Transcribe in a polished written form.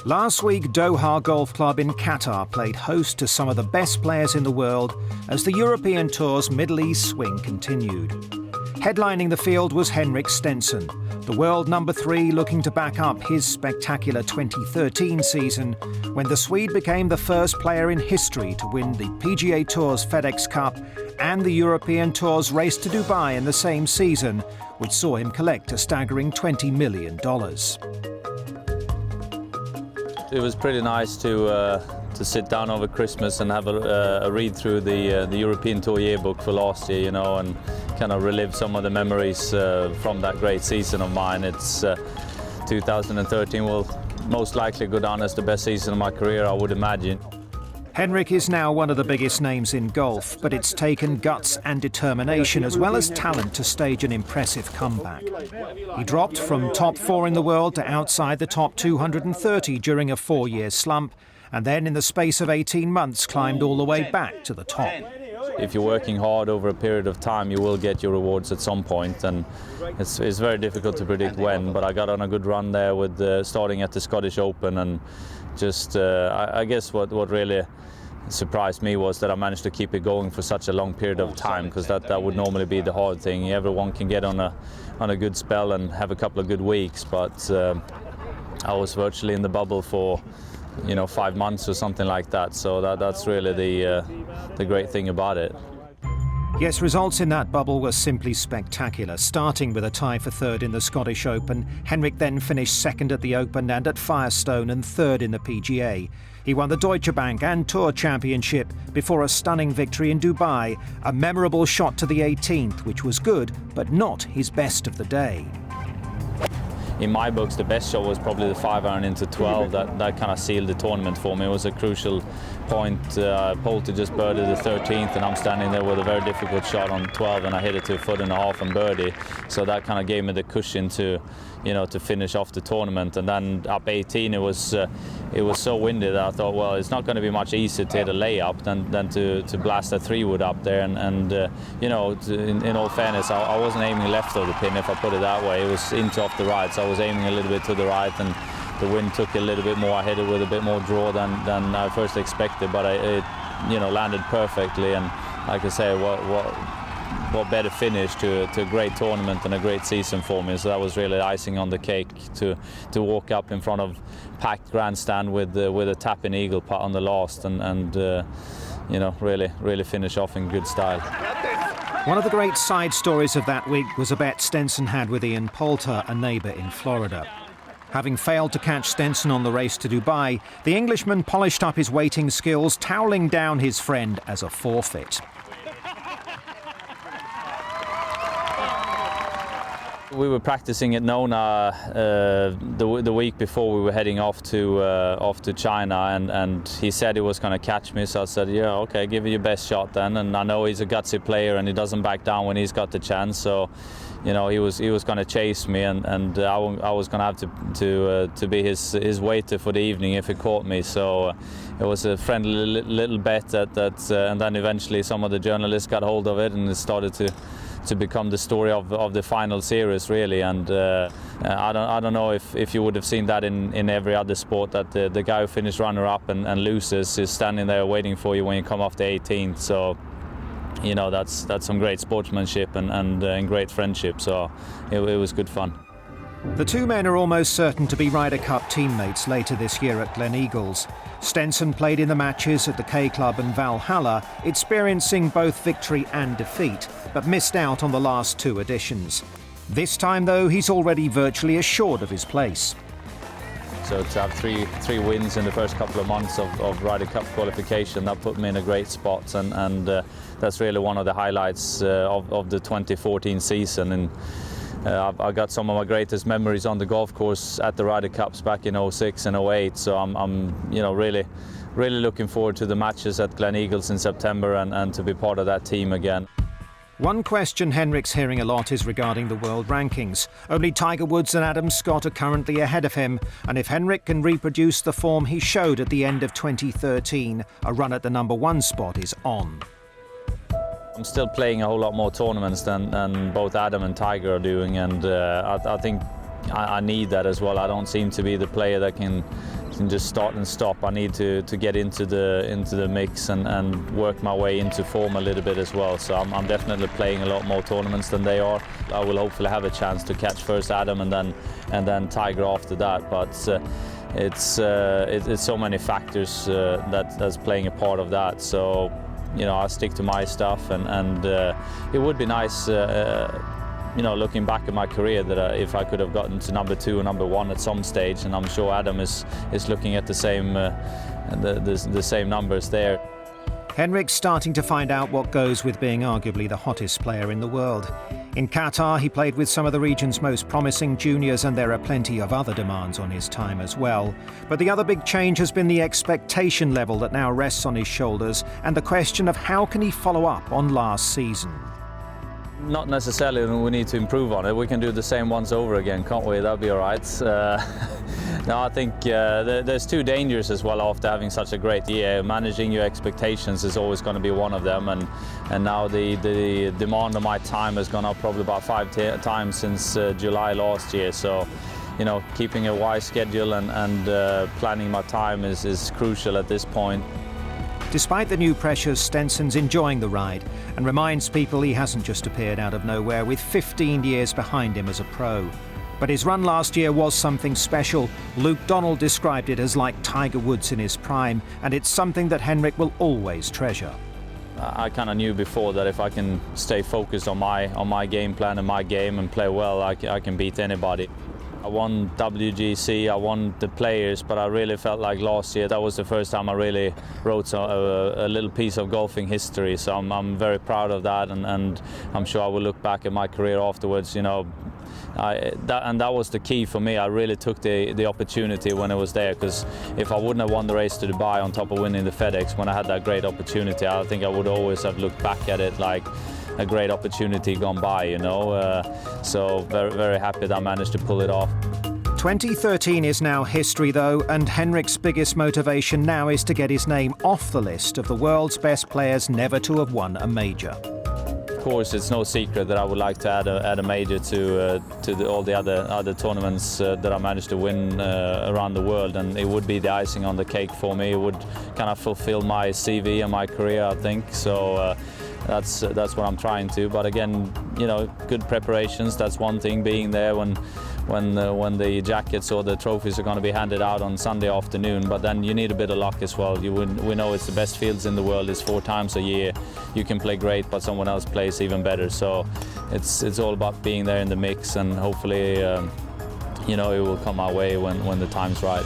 Last week, Doha Golf Club in Qatar played host to some of the best players in the world as the European Tour's Middle East swing continued. Headlining the field was Henrik Stenson, the world number 3 looking to back up his spectacular 2013 season when the Swede became the first player in history to win the PGA Tour's FedEx Cup and the European Tour's Race to Dubai in the same season, which saw him collect a staggering $20 million. It was pretty nice to sit down over Christmas and have a read through the European Tour yearbook for last year, you know, and kind of relive some of the memories from that great season of mine. It's 2013 will most likely go down as the best season of my career, I would imagine. Henrik is now one of the biggest names in golf, but it's taken guts and determination as well as talent to stage an impressive comeback. He dropped from top 4 in the world to outside the top 230 during a 4-year slump, and then in the space of 18 months climbed all the way back to the top. If you're working hard over a period of time, you will get your rewards at some point, and it's very difficult to predict when, but I got on a good run there with starting at the Scottish Open, and just I guess what really surprised me was that I managed to keep it going for such a long period of time, because that would normally be the hard thing. Everyone can get on a good spell and have a couple of good weeks, but I was virtually in the bubble for 5 months or something like that, so that's really the great thing about it. Yes, results in that bubble were simply spectacular. Starting with a tie for 3rd in the Scottish Open, Henrik then finished 2nd at the Open and at Firestone and 3rd in the PGA. He won the Deutsche Bank and Tour Championship before a stunning victory in Dubai, a memorable shot to the 18th, which was good, but not his best of the day. In my books, the best shot was probably the 5-iron into 12. That kind of sealed the tournament for me. It was a crucial point. Pole to just birdie the 13th, and I'm standing there with a very difficult shot on 12, and I hit it to 1.5 foot and birdie. So that kind of gave me the cushion to finish off the tournament. And then up 18, it was so windy that I thought, well, it's not going to be much easier to hit a layup than to blast a 3-wood up there. And in all fairness, I wasn't aiming left of the pin, if I put it that way. It was into off the right, so I was aiming a little bit to the right, and the wind took a little bit more. I hit it with a bit more draw than I first expected, but it landed perfectly. And like I say, what better finish to a great tournament and a great season for me. So that was really icing on the cake to walk up in front of packed grandstand with a tap-in eagle putt on the last, and really finish off in good style. One of the great side stories of that week was a bet Stenson had with Ian Poulter, a neighbour in Florida. Having failed to catch Stenson on the Race to Dubai, the Englishman polished up his waiting skills, toweling down his friend as a forfeit. We were practicing at Nona the week before we were heading off to China, and he said he was going to catch me, so I said, yeah, okay, give it your best shot then. And I know he's a gutsy player and he doesn't back down when he's got the chance, so he was going to chase me, and I was going to have to be his waiter for the evening if he caught me. So it was a friendly little bet and then eventually some of the journalists got hold of it, and it started to become the story of the final series, really. And I don't know if you would have seen that in every other sport, that the guy who finished runner-up and loses is standing there waiting for you when you come off the 18th. So that's some great sportsmanship and great friendship. So it was good fun. The two men are almost certain to be Ryder Cup teammates later this year at Gleneagles. Stenson played in the matches at the K Club and Valhalla, experiencing both victory and defeat, but missed out on the last 2 editions. This time, though, he's already virtually assured of his place. So to have three wins in the first couple of months of Ryder Cup qualification, that put me in a great spot, and that's really one of the highlights of the 2014 season. And I got some of my greatest memories on the golf course at the Ryder Cups back in 06 and 08. So I'm really looking forward to the matches at Gleneagles in September and to be part of that team again. One question Henrik's hearing a lot is regarding the world rankings. Only Tiger Woods and Adam Scott are currently ahead of him, and if Henrik can reproduce the form he showed at the end of 2013, a run at the #1 spot is on. I'm still playing a whole lot more tournaments than both Adam and Tiger are doing, and I think I need that as well. I don't seem to be the player that can can just start and stop. I need to get into the mix and work my way into form a little bit as well. So I'm definitely playing a lot more tournaments than they are. I will hopefully have a chance to catch first Adam and then Tiger after that. But it's so many factors that's playing a part of that. So I'll stick to my stuff, and it would be nice, looking back at my career, that if I could have gotten to number 2 or number 1 at some stage, and I'm sure Adam is looking at the same numbers there. Henrik's starting to find out what goes with being arguably the hottest player in the world. In Qatar, he played with some of the region's most promising juniors, and there are plenty of other demands on his time as well. But the other big change has been the expectation level that now rests on his shoulders, and the question of how can he follow up on last season. Not necessarily we need to improve on it. We can do the same once over again, can't we? That'll be all right. No, I think there's 2 dangers as well after having such a great year. Managing your expectations is always going to be one of them, and now the demand on my time has gone up probably about 5 times since July last year. So, keeping a wise schedule and planning my time is crucial at this point. Despite the new pressures, Stenson's enjoying the ride and reminds people he hasn't just appeared out of nowhere with 15 years behind him as a pro. But his run last year was something special. Luke Donald described it as like Tiger Woods in his prime, and it's something that Henrik will always treasure. I kind of knew before that if I can stay focused on my game plan and my game and play well, I can beat anybody. I won WGC, I won the Players, but I really felt like last year that was the first time I really wrote a little piece of golfing history. So I'm very proud of that, and I'm sure I will look back at my career afterwards. That was the key for me. I really took the opportunity when it was there, because if I wouldn't have won the race to Dubai on top of winning the FedEx when I had that great opportunity, I think I would always have looked back at it like a great opportunity gone by, so very, very happy that I managed to pull it off. 2013 is now history though, and Henrik's biggest motivation now is to get his name off the list of the world's best players never to have won a major. Of course, it's no secret that I would like to add a major to all the other tournaments that I managed to win around the world, and it would be the icing on the cake for me. It would kind of fulfill my CV and my career, I think. So that's what I'm trying to. But again, good preparations. That's one thing. Being there when the jackets or the trophies are going to be handed out on Sunday afternoon, but then you need a bit of luck as well. We know it's the best fields in the world. It's 4 times a year. You can play great, but someone else plays even better. So it's all about being there in the mix, and hopefully it will come our way when the time's right.